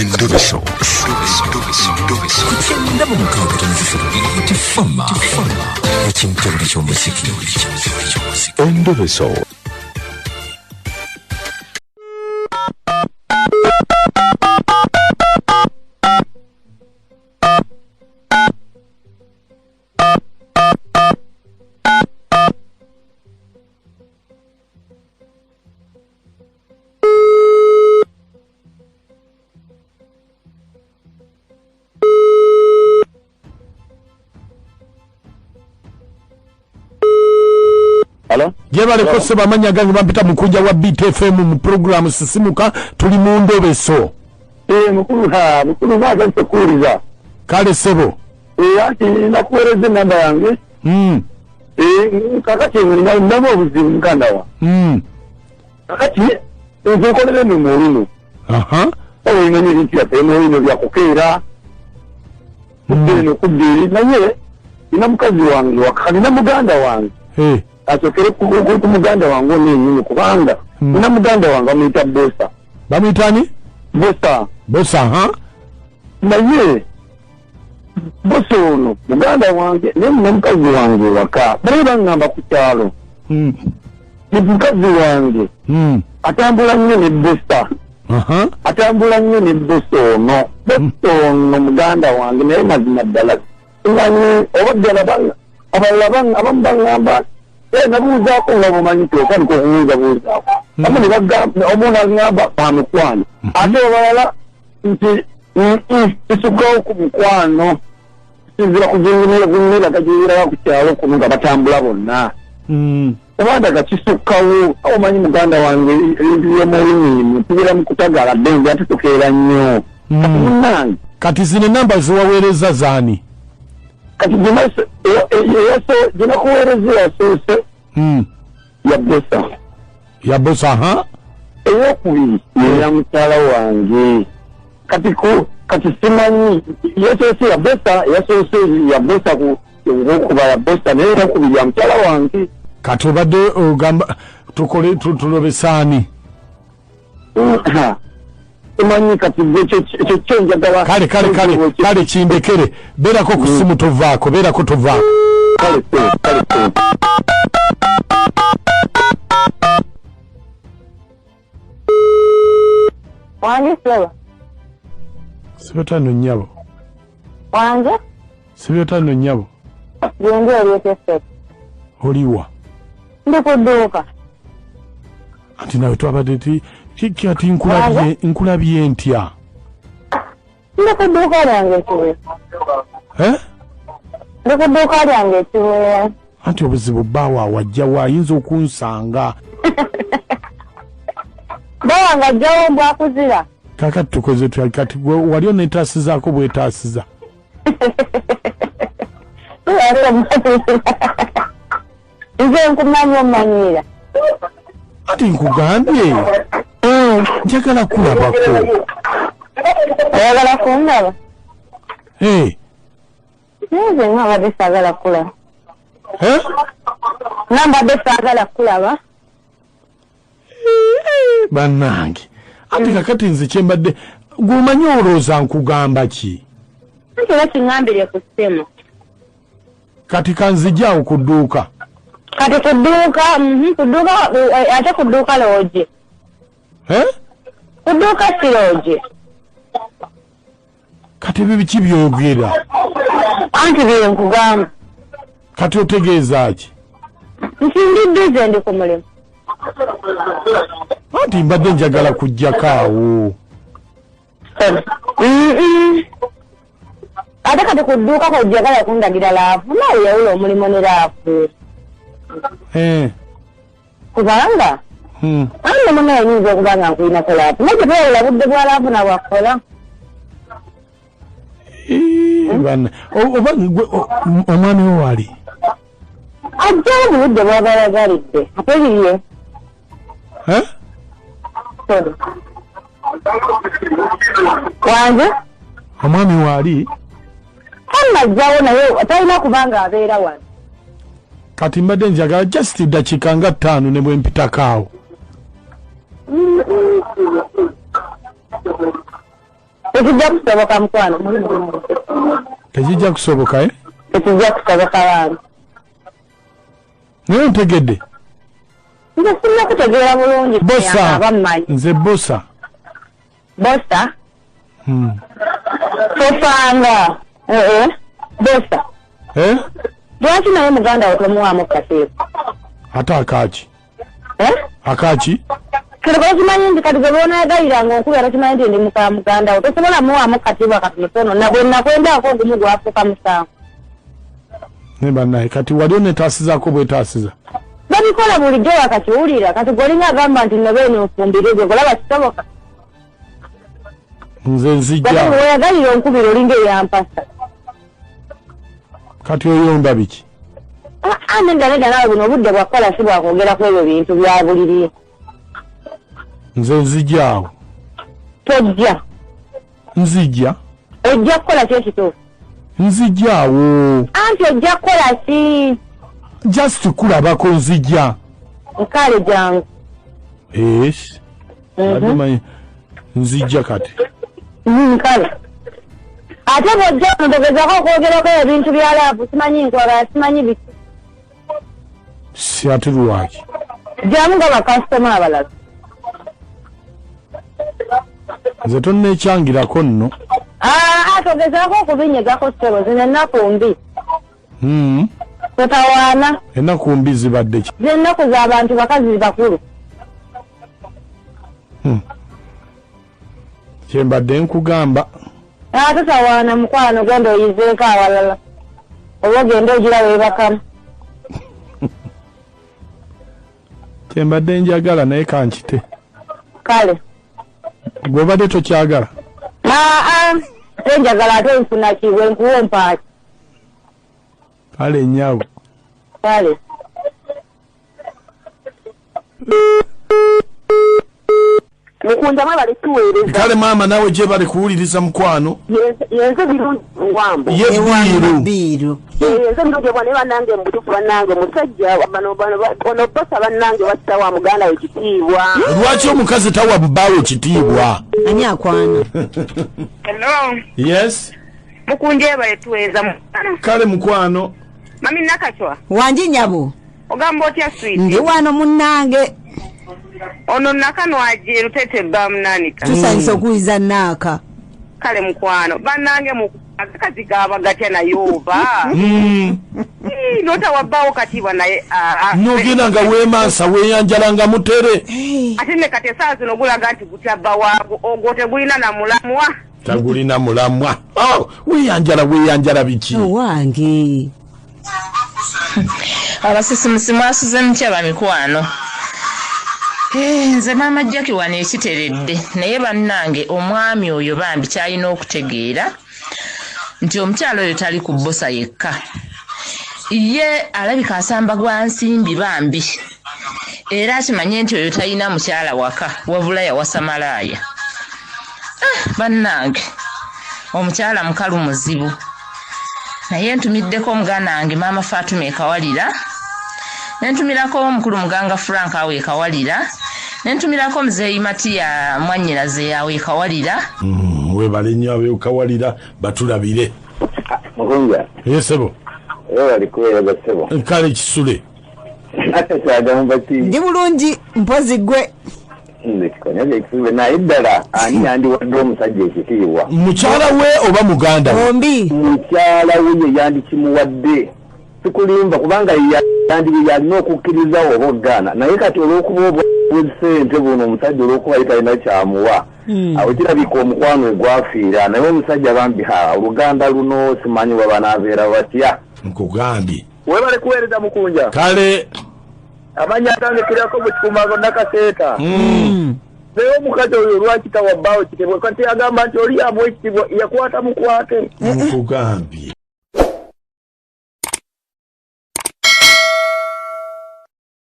Endobeso. Kugenda mu mukaaga tifama ekintu buli ky'omuziki. Endobeso. Jebale kose bamanya gangi bampita mukunja wa BTFM mu program sisimuka tuli mu Ndobeso. Mukuru baga nsekuriza. Kale sebo. Ati nakuwereze namba yange. Kakati ngina ndamo obuzibu mukanda wa. Kakati nzokolere mu mululu. Oyo nyinyi bintu ya temo ino bya kukeera. Kudiri naye ina mukazi wange wakali na muganda wange. Atokere ku muganda wangu nyinyi kubanga ina muganda wange amuyita Bosa. Bamuyitani? Bosa, naye Bosa ono muganda wange ne mukazi wange waka bali bangamba ku kyalo. Mukazi wange atambula nnyo ne Bosa. Atambula nnyo ne Bosa ono. Bosa ono muganda wange naye mazima ddala. Ngani obaddala banga abalabanga abambangamba nabuuzaako nga bumanyite okali kubuuzaako amuni bagamba omuntu agamba bamukwano ate obalala nti kisukkawo ku mukwano kisinzira kuzingira gajiwiraga ku kyalo kuno nga batambula bonna obandaga kisukkawo omanyi muganda wange ebintu by'omulimi tubira mu kutagala ddenga ate tukeera nnyo munange kati zino namba ziwaweereza zaani kati jinakuwereza yasoose ya Bosa eyokubiri ya mukyala wange kati simanyi yasoose ya Bosa yasoose ya Bosa ngokuba ya Bosa naye eyokubiri ya mukyala wange kati obadde ogamba tukole tulobesaani simanyi kati ekyo kyenjagala kale kindekere beerako ku simu tovaako kale wange seba sibetano nnyabo wange sibetano nnyabo gende olyetesete oliwa ndi ku dduuka anti nawe twabadde ati nkulabye ntya ndi ku dduuka lyange ekiwe ndi ku dduuka lyange ekiwe anti obuzibu bbaawa wajjawo ayinza okunsanga bawanga ajjawo bwakuzira kakati tukoze kati wali onetaasizaako bwetaasiza nze nkumanyi omanyira ati nkugambye njagala kulabako oyagala kundaba nze ngabadde saagala kulaba nambadde saagala kulaba bannange ati kakati nze kyembadde gumanyi olowooza nkugamba ki anti oba kiŋŋambire ku ssimu kati kanzijaawo ku dduuka kati ku dduuka ate ku dduuka looje ku dduuka si looje kati bibiki byogera anti bye nkugamba kati otegeeza ki nti ndidduze ndi ku mulimu anti mbadde njagala kujjako awo ate kati ku dduuka kojjagala kundagira laafu nawe yawula omulimu ne laafu kubanga ande munaye nyinza okuba nga nkulinako laafu naye tetwawula budde bwa laafu nabwakola oba omwami we wali ajjawo mu budde bwabalagalidde ate lirye wange omwami wali amajjawo naye talina kubanga abeera wano kati mbadde njagala just dakiika nga 5 ne bwe mpitako awo tekijja kusoboka mukwano tekijja kusoboka tekijja kusoboka wange naye ntegedde nze sinna kutegeera bulungi bosa nze bosa tofanga bosa lwaki naye muganda wo tomuwaamu kaseeko ate akaki kati kokimanyi nti kati gwe boonayagayiranga onkubira tokimanyi nti ndi muka muganda wo tosobola muwaamu katiibwa katonotono nabwe nakwendaako ogumu gwafuuka musanvu ne bannaye kati wali onetaasizaako bwetaasiza babikola bulijjo wakakiwulira kati golinga agamba nti nobeeni nfumbire gwe golaba kisoboka nze nzijja weyagalira onkubira olinga eyampasa kati oyomba biki nedda nawe buno obudde bwakola si bwakwogeraku ebyo bintu bya buliri nze nzijjaawo tojja nzijja ojja kukola ki ekituufu nzijjaawo anti ojja kukola ki just kulabako nzijja nkale jangu adimanyi nzijja kati nkale ate bwojja nodogezako okwogerako ebintu bya laavu simanyi nkola simanyi biki si ate lwaki jamu nga bakasitoma abalala nze tonnekyangirako nno togezako okubinyegako ssebo zino ennaku mbi totawaana ennaku mbi zibadde ki zennaku z'abantu bakazi bakulu kyembadde nkugamba totawaana mukwano genda oyizeeko awalala oba ogenda ogira weebakamu kyembadde njagala naye kankite kale gwobadde tokyagala ate njagala ate nfuna kibwe nkuwompaaki kale nyawo kale mukunjamu bali tuweereza kale maama nawe gye bali kuwuliriza mukwano yenze birungi ngwambo yebiiru yenze birungi bwane bannange mbutufu bannange musajja ono bosa bannange batta wa muganda we kitiibwa lwaki omukazi tawa bbaawe kitiibwa ani akwana hello yes mukunje bali tuweereza mukwano kale mukwano mami nakachwa wanji nyabo ogamba otya sweet ndi wano munnange ono nakano aje lutete bamunanika tusanyisa okuyiza naaka kale mukwano bannange akazi gaba gatya naye oba nota wabbaawo katiibwa naye nogenda nga weemansa weeyanjala nga mutere ate ne kati esaawa zino gulaga nti gutyabba waago ogwo tegulina na mulamwa tagulina mulamwa weeyanjala biki owange abasisimusi mwasuze mutyaba mikwano nze maama Jackie wano ekiteredde naye bannange omwami oyo bambi kyalina okutegeera nti omukyalo oyo tali ku bbosa yekka ye alabika asamba gwa nsimbi bambi era akimanye nti oyo talina mukyala waka wabula yawasa malaaya bannange omukyala mukalu muzibu naye ntumiddeko omuganda wange maama Fatuma ekawalira nentumirako omukulu muganga Frank awe ekawalira nentumirako muzeeyi Matiya mwannyinaze yawe ekawalira webale nnyo abekawalira batulabire mukunja yesebo bali kuweereza ssebo kale kisule ate kyagamba ki ndi bulungi mpozi gwe nze kikonyaga ekisube naye ddala ani yandiwadde omusajja ekitiibwa mukyala we oba muganda bombi mukyala we ye yandikimuwadde sikulimba kubanga yalina okukkiriza oba ogaana naye kati olw'okuba obwesente buno omusajja olw'okuba ye talina kyamuwa awo kirabika omukwano ogwafiira naye omusajja bambi oluganda luno simanyi bwe banaabeera batya nkugambye webale kuweereza mukunja kale amanya atandikirako mu kikumbago nakaseeta naye omukazi oyo lwaki tawa bbaawo kitibwa kati agamba nti oli yamuwa ekitibwa yakwata mukwate nkugambye